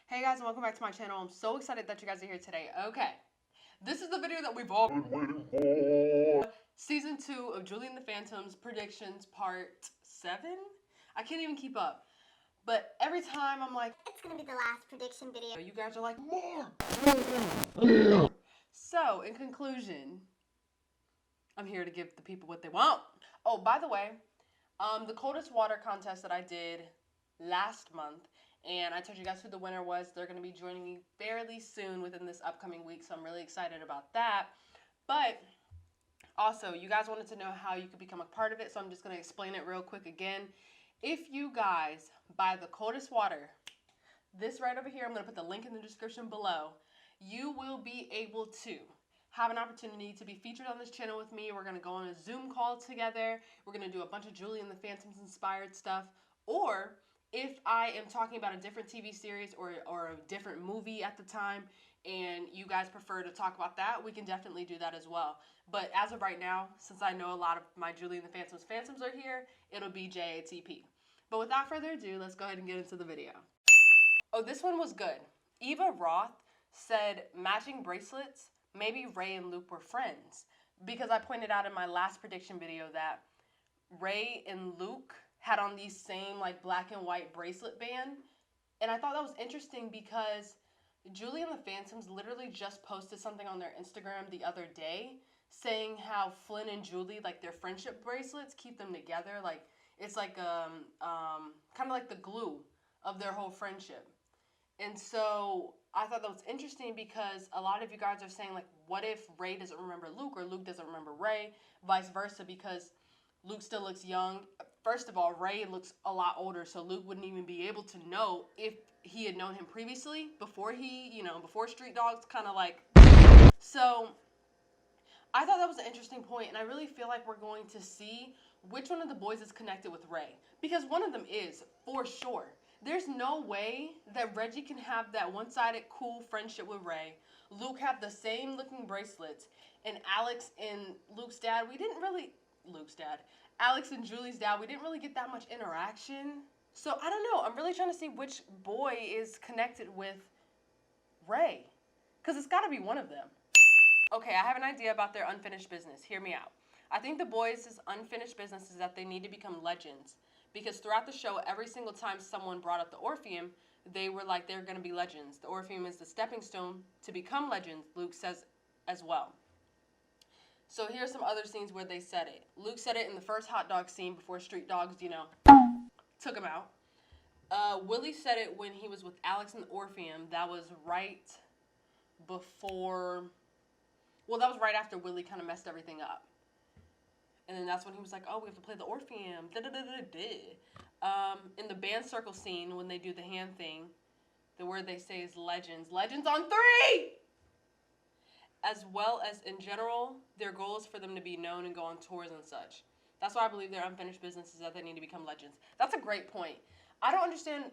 Hey guys, and welcome back to my channel. I'm so excited that you guys are here today. Okay, this is the video that we've all been waiting for. Season 2 of Julie and the Phantoms predictions part 7? I can't even keep up. But every time I'm like, it's gonna be the last prediction video. You guys are like, more! So, in conclusion, I'm here to give the people what they want. Oh, by the way, the coldest water contest that I did last month, and I told you guys who the winner was. They're going to be joining me fairly soon within this upcoming week, so I'm really excited about that. But also, you guys wanted to know how you could become a part of it, so I'm just going to explain it real quick again. If you guys buy the coldest water, this right over here, I'm going to put the link in the description below, you will be able to have an opportunity to be featured on this channel with me. We're going to go on a Zoom call together. We're going to do a bunch of Julie and the Phantoms inspired stuff. Or if I am talking about a different TV series or a different movie at the time and you guys prefer to talk about that, we can definitely do that as well. But as of right now, since I know a lot of my Julie and the Phantoms are here, it'll be JATP. But without further ado, let's go ahead and get into the video. Oh, this one was good. Eva Roth said matching bracelets. Maybe Ray and Luke were friends, because I pointed out in my last prediction video that Ray and Luke had on these same like black and white bracelet band, and I thought that was interesting because Julie and the Phantoms literally just posted something on their Instagram the other day saying how Flynn and Julie, like their friendship bracelets, keep them together. Like it's like kind of like the glue of their whole friendship. And so I thought that was interesting because a lot of you guys are saying, like, what if Ray doesn't remember Luke or Luke doesn't remember Ray, vice versa, because Luke still looks young. First of all, Ray looks a lot older, so Luke wouldn't even be able to know if he had known him previously, before before Street Dogs, kind of like. So I thought that was an interesting point, and I really feel like we're going to see which one of the boys is connected with Ray, because one of them is, for sure. There's no way that Reggie can have that one-sided cool friendship with Ray, Luke have the same looking bracelets, and Alex and Alex and Julie's dad, we didn't really get that much interaction. So I don't know, I'm really trying to see which boy is connected with Ray, because it's got to be one of them. Okay, I have an idea about their unfinished business. Hear me out. I think the boys' unfinished business is that they need to become legends. Because throughout the show, every single time someone brought up the Orpheum, they were like, they're going to be legends. The Orpheum is the stepping stone to become legends, Luke says as well. So here's some other scenes where they said it. Luke said it in the first hot dog scene before Street Dogs, took him out. Willie said it when he was with Alex in the Orpheum. That was right before... Well, that was right after Willie kind of messed everything up. And then that's when he was like, oh, we have to play the Orpheum. In the band circle scene, when they do the hand thing, the word they say is legends. Legends on 3! As well as, in general, their goal is for them to be known and go on tours and such. That's why I believe their unfinished business is that they need to become legends. That's a great point. I don't understand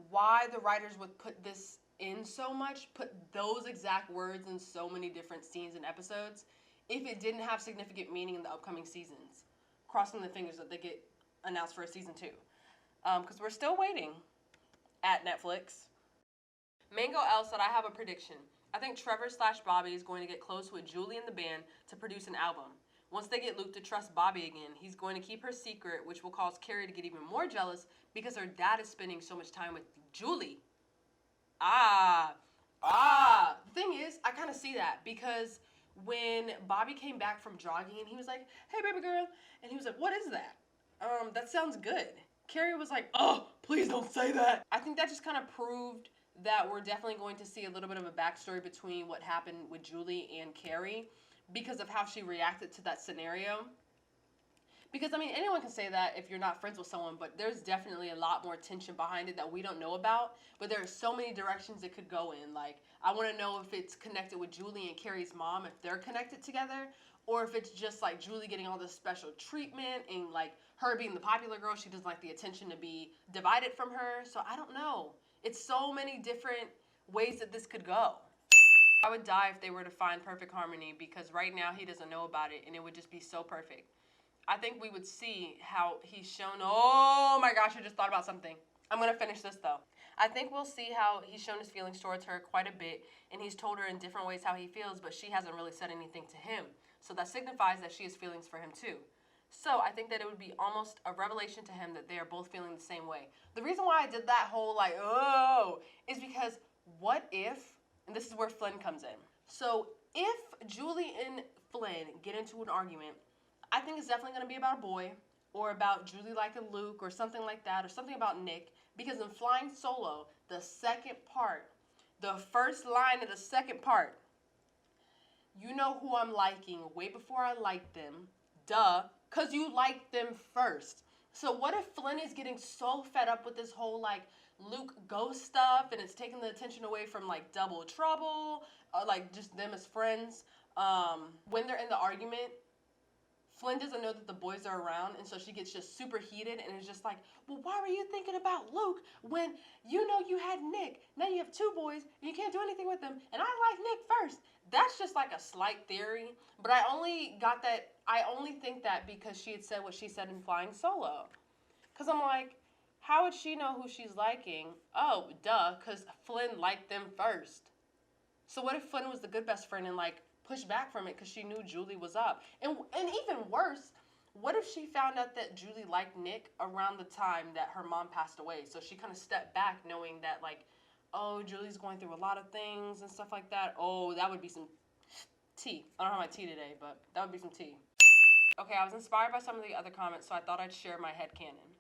why the writers would put this in so much, put those exact words in so many different scenes and episodes, if it didn't have significant meaning in the upcoming seasons. Crossing the fingers that they get announced for a season 2. Because we're still waiting at Netflix. Mango L said, I have a prediction. I think Trevor/Bobby is going to get close with Julie and the band to produce an album. Once they get Luke to trust Bobby again, he's going to keep her secret, which will cause Carrie to get even more jealous because her dad is spending so much time with Julie. The thing is, I kind of see that because when Bobby came back from jogging and he was like, hey, baby girl, and he was like, what is that? That sounds good. Carrie was like, oh, please don't say that. I think that just kind of proved that we're definitely going to see a little bit of a backstory between what happened with Julie and Carrie because of how she reacted to that scenario. Because, I mean, anyone can say that if you're not friends with someone, but there's definitely a lot more tension behind it that we don't know about. But there are so many directions it could go in. Like, I want to know if it's connected with Julie and Carrie's mom, if they're connected together, or if it's just, like, Julie getting all this special treatment and, like, her being the popular girl, she doesn't like the attention to be divided from her. So, I don't know. It's so many different ways that this could go. I would die if they were to find perfect harmony because right now he doesn't know about it and it would just be so perfect. I think we would see how he's shown. Oh my gosh, I just thought about something. I'm going to finish this though. I think we'll see how he's shown his feelings towards her quite a bit, and he's told her in different ways how he feels, but she hasn't really said anything to him. So that signifies that she has feelings for him too. So I think that it would be almost a revelation to him that they are both feeling the same way. The reason why I did that whole like, oh, is because what if, and this is where Flynn comes in. So if Julie and Flynn get into an argument, I think it's definitely going to be about a boy, or about Julie liking Luke, or something like that, or something about Nick. Because in Flying Solo, the second part, the first line of the second part, you know who I'm liking way before I like them. Duh, because you liked them first. So what if Flynn is getting so fed up with this whole like Luke ghost stuff, and it's taking the attention away from like Double Trouble, or like just them as friends. When they're in the argument, Flynn doesn't know that the boys are around, and so she gets just super heated, and is just like, well, why were you thinking about Luke when you know you had Nick? Now you have two boys, and you can't do anything with them, and I like Nick first. That's just like a slight theory, but I only think that because she had said what she said in Flying Solo. Because I'm like, how would she know who she's liking? Oh, duh, because Flynn liked them first. So what if Flynn was the good best friend and like pushed back from it because she knew Julie was up? And even worse, what if she found out that Julie liked Nick around the time that her mom passed away? So she kind of stepped back knowing that like, oh, Julie's going through a lot of things and stuff like that. Oh, that would be some tea. I don't have my tea today, but that would be some tea. Okay, I was inspired by some of the other comments, so I thought I'd share my headcanon.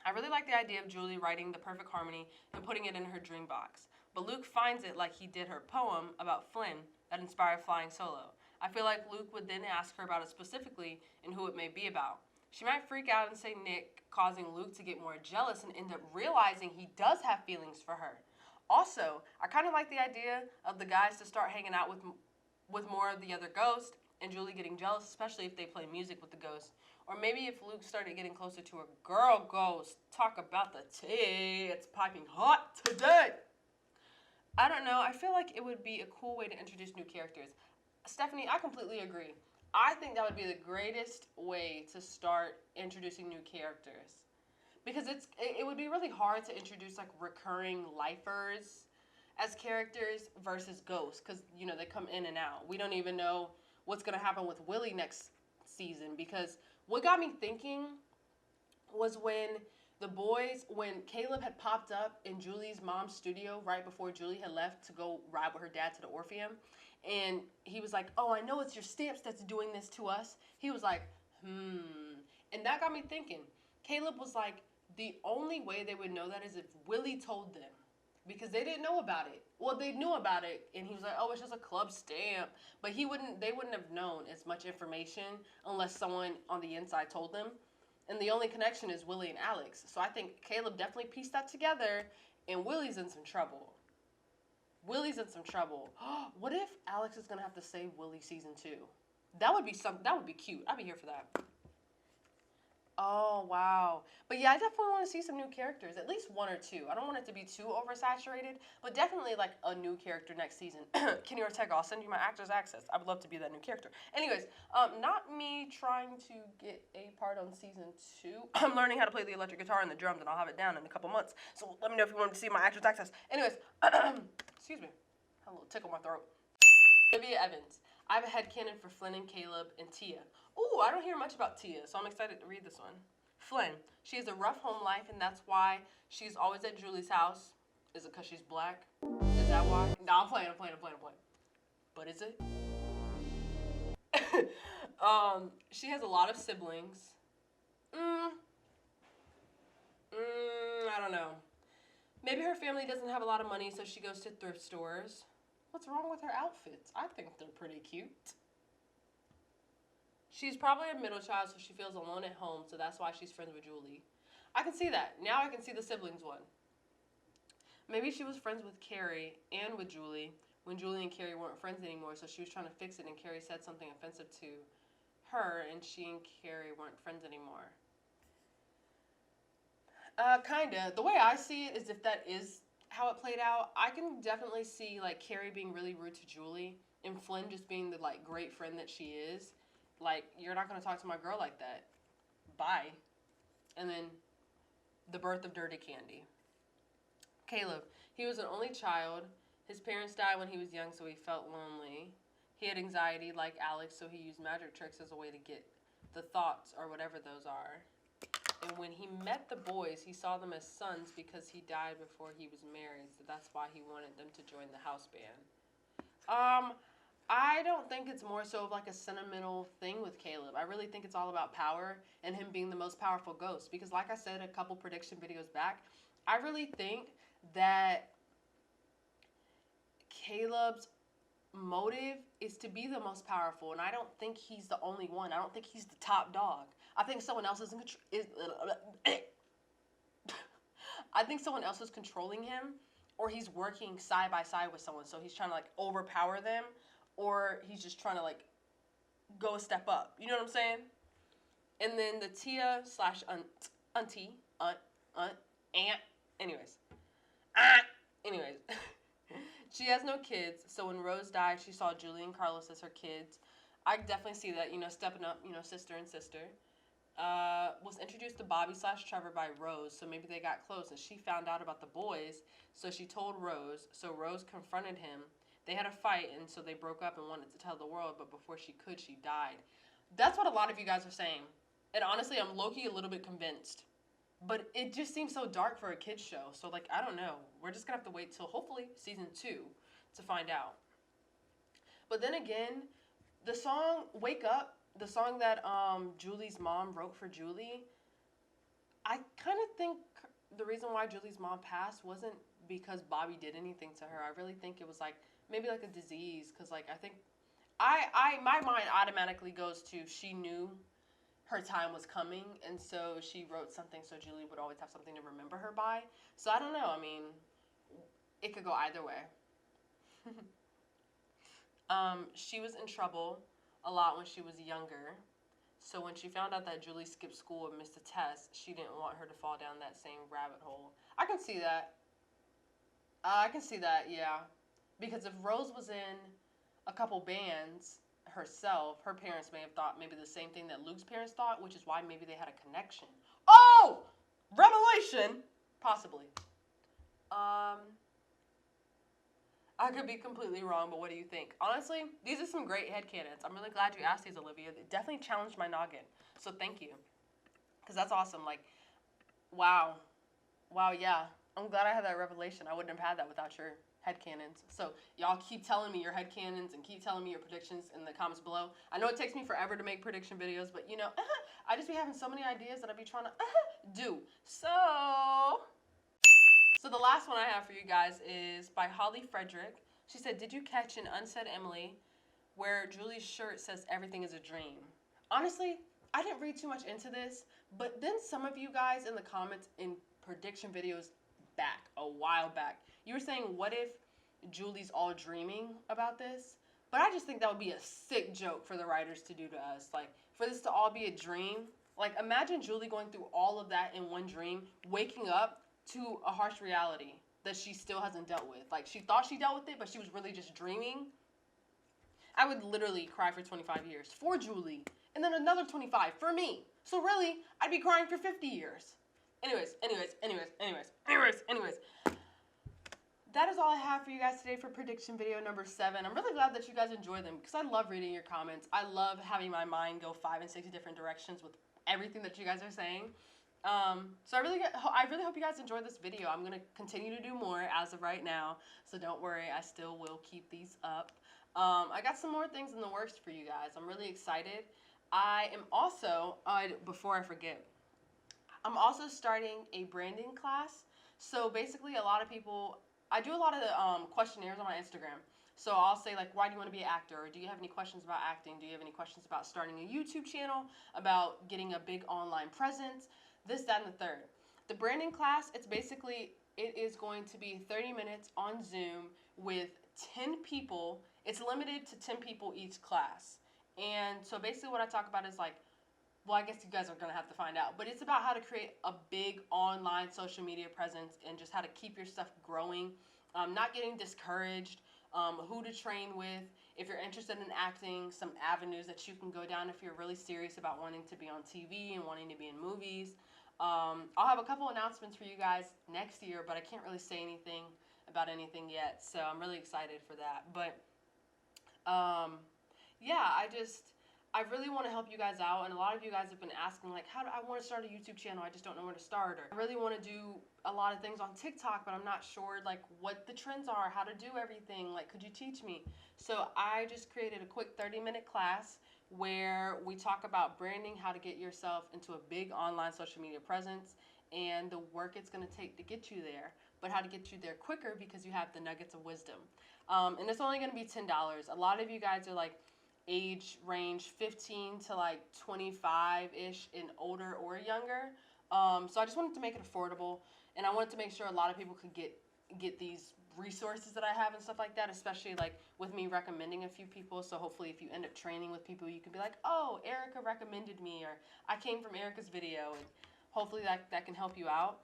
I really like the idea of Julie writing the perfect harmony and putting it in her dream box. But Luke finds it like he did her poem about Flynn that inspired Flying Solo. I feel like Luke would then ask her about it specifically and who it may be about. She might freak out and say Nick, causing Luke to get more jealous and end up realizing he does have feelings for her. Also, I kind of like the idea of the guys to start hanging out with more of the other ghosts, and Julie getting jealous, especially if they play music with the ghost. Or maybe if Luke started getting closer to a girl ghost. Talk about the tea. It's piping hot today. I don't know. I feel like it would be a cool way to introduce new characters. Stephanie, I completely agree. I think that would be the greatest way to start introducing new characters. Because it would be really hard to introduce like recurring lifers as characters versus ghosts. Because, you know, they come in and out. We don't even know what's going to happen with Willie next season. Because what got me thinking was when Caleb had popped up in Julie's mom's studio right before Julie had left to go ride with her dad to the Orpheum. And he was like, oh, I know it's your stamps that's doing this to us. He was like, And that got me thinking. Caleb was like, the only way they would know that is if Willie told them. Because they didn't know about it. Well, they knew about it, and he was like, oh, it's just a club stamp. But they wouldn't have known as much information unless someone on the inside told them. And the only connection is Willie and Alex. So I think Caleb definitely pieced that together, and Willie's in some trouble. Willie's in some trouble. What if Alex is going to have to save Willie season 2? That would be cute. I'd be here for that. Oh, wow. But yeah, I definitely want to see some new characters, at least one or two. I don't want it to be too oversaturated, but definitely like a new character next season. Kenny Ortega, I'll send you my actor's access. I would love to be that new character. Anyways, not me trying to get a part on season 2. I'm learning how to play the electric guitar and the drums, and I'll have it down in a couple months. So let me know if you want to see my actor's access. Anyways, excuse me. I had a little tickle in my throat. Olivia Evans. I have a headcanon for Flynn and Caleb and Tia. Ooh, I don't hear much about Tia, so I'm excited to read this one. Flynn. She has a rough home life, and that's why she's always at Julie's house. Is it because she's black? Is that why? No, I'm playing. But is it? She has a lot of siblings. I don't know. Maybe her family doesn't have a lot of money, so she goes to thrift stores. What's wrong with her outfits? I think they're pretty cute. She's probably a middle child, so she feels alone at home, so that's why she's friends with Julie. I can see that. Now I can see the siblings one. Maybe she was friends with Carrie and with Julie when Julie and Carrie weren't friends anymore, so she was trying to fix it, and Carrie said something offensive to her, and she and Carrie weren't friends anymore. Kinda. The way I see it is if that is how it played out, I can definitely see like Carrie being really rude to Julie and Flynn just being the like great friend that she is. Like, you're not going to talk to my girl like that. Bye. And then the birth of Dirty Candy. Caleb. He was an only child. His parents died when he was young, so he felt lonely. He had anxiety like Alex, so he used magic tricks as a way to get the thoughts or whatever those are. And when he met the boys, he saw them as sons because he died before he was married. So that's why he wanted them to join the house band. I don't think it's more so of like a sentimental thing with Caleb. I really think it's all about power and him being the most powerful ghost. Because like I said a couple prediction videos back, I really think that Caleb's motive is to be the most powerful, and I don't think he's the only one. I don't think he's the top dog. I think someone else is I think someone else is controlling him, or he's working side by side with someone. So he's trying to like overpower them, or he's just trying to like go a step up. You know what I'm saying? And then the Tia slash auntie, aunt, anyways. She has no kids, so when Rose died, she saw Julie and Carlos as her kids. I definitely see that, stepping up, sister and sister. Was introduced to Bobby slash Trevor by Rose, so maybe they got close, and she found out about the boys, so she told Rose, so Rose confronted him. They had a fight, and so they broke up and wanted to tell the world, but before she could, she died. That's what a lot of you guys are saying, and honestly, I'm low-key a little bit convinced. But it just seems so dark for a kid's show. So, like, I don't know. We're just going to have to wait till, hopefully, season 2 to find out. But then again, the song Wake Up, the song that Julie's mom wrote for Julie, I kind of think the reason why Julie's mom passed wasn't because Bobby did anything to her. I really think it was, like, maybe, like, a disease. Because, like, I think, my mind automatically goes to she knew her time was coming, and so she wrote something so Julie would always have something to remember her by. So I don't know. I mean, it could go either way. She was in trouble a lot when she was younger. So when she found out that Julie skipped school and missed a test, she didn't want her to fall down that same rabbit hole. I can see that. Yeah. Because if Rose was in a couple bands herself, her parents may have thought maybe the same thing that Luke's parents thought, which is why maybe they had a connection. Oh! Revelation! Possibly. I could be completely wrong, but what do you think? Honestly, these are some great headcanons. I'm really glad you asked these, Olivia. They definitely challenged my noggin. So thank you. Because that's awesome. Like, wow. Wow, yeah. I'm glad I had that revelation. I wouldn't have had that without your headcanons. So y'all keep telling me your headcanons and keep telling me your predictions in the comments below. I know it takes me forever to make prediction videos, but I just be having so many ideas that I be trying to do. So the last one I have for you guys is by Holly Frederick. She said, did you catch in Unsaid Emily where Julie's shirt says everything is a dream? Honestly, I didn't read too much into this, but then some of you guys in the comments in prediction videos a while back, you were saying, what if Julie's all dreaming about this? But I just think that would be a sick joke for the writers to do to us. Like, for this to all be a dream. Like, imagine Julie going through all of that in one dream, waking up to a harsh reality that she still hasn't dealt with. Like, she thought she dealt with it, but she was really just dreaming. I would literally cry for 25 years for Julie, and then another 25 for me. So really, I'd be crying for 50 years. Anyways. That is all I have for you guys today for prediction video number 7. I'm really glad that you guys enjoy them because I love reading your comments. I love having my mind go 5 and 6 different directions with everything that you guys are saying. So I really hope you guys enjoyed this video. I'm going to continue to do more as of right now, so don't worry, I still will keep these up. I got some more things in the works for you guys. I'm really excited. I am also, before I forget, I'm also starting a branding class. So basically I do a lot of questionnaires on my Instagram. So I'll say, like, why do you want to be an actor? Or do you have any questions about acting? Do you have any questions about starting a YouTube channel? About getting a big online presence? This, that, and the third. The branding class, it is going to be 30 minutes on Zoom with 10 people. It's limited to 10 people each class. And so basically what I talk about is like, well, I guess you guys are going to have to find out. But it's about how to create a big online social media presence and just how to keep your stuff growing, not getting discouraged, who to train with. If you're interested in acting, some avenues that you can go down if you're really serious about wanting to be on TV and wanting to be in movies. I'll have a couple announcements for you guys next year, but I can't really say anything about anything yet, so I'm really excited for that. But yeah, I really want to help you guys out, and a lot of you guys have been asking, like, how do I want to start a YouTube channel? I just don't know where to start. Or I really want to do a lot of things on TikTok, but I'm not sure, like, what the trends are, how to do everything. Like, could you teach me? So I just created a quick 30-minute class where we talk about branding, how to get yourself into a big online social media presence, and the work it's going to take to get you there, but how to get you there quicker because you have the nuggets of wisdom. And it's only going to be $10. A lot of you guys are like age range 15 to like 25-ish and older or younger. So I just wanted to make it affordable, and I wanted to make sure a lot of people could get these resources that I have and stuff like that, especially like with me recommending a few people. So hopefully if you end up training with people, you can be like, oh, Erica recommended me, or I came from Erica's video, and hopefully that can help you out.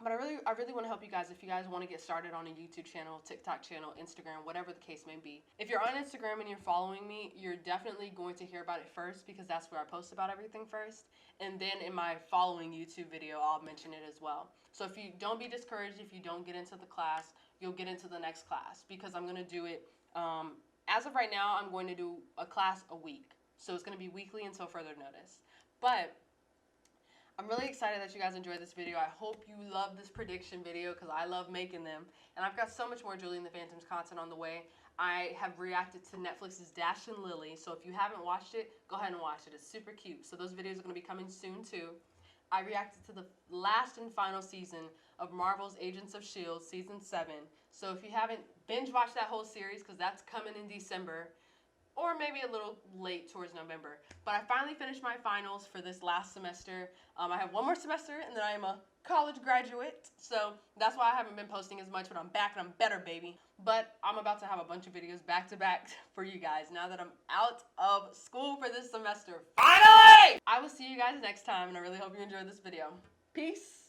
But I really want to help you guys if you guys want to get started on a YouTube channel, TikTok channel, Instagram, whatever the case may be. If you're on Instagram and you're following me, you're definitely going to hear about it first because that's where I post about everything first. And then in my following YouTube video, I'll mention it as well. So if you don't be discouraged if you don't get into the class, you'll get into the next class because I'm going to do it. As of right now, I'm going to do a class a week. So it's going to be weekly until further notice. But I'm really excited that you guys enjoyed this video. I hope you love this prediction video because I love making them. And I've got so much more Julie and the Phantoms content on the way. I have reacted to Netflix's Dash and Lily. So if you haven't watched it, go ahead and watch it. It's super cute. So those videos are going to be coming soon too. I reacted to the last and final season of Marvel's Agents of S.H.I.E.L.D. Season 7. So if you haven't binge watched that whole series, because that's coming in December, or maybe a little late towards November. But I finally finished my finals for this last semester. I have one more semester, and then I am a college graduate. So that's why I haven't been posting as much, but I'm back and I'm better, baby. But I'm about to have a bunch of videos back to back for you guys now that I'm out of school for this semester. Finally! I will see you guys next time, and I really hope you enjoyed this video. Peace.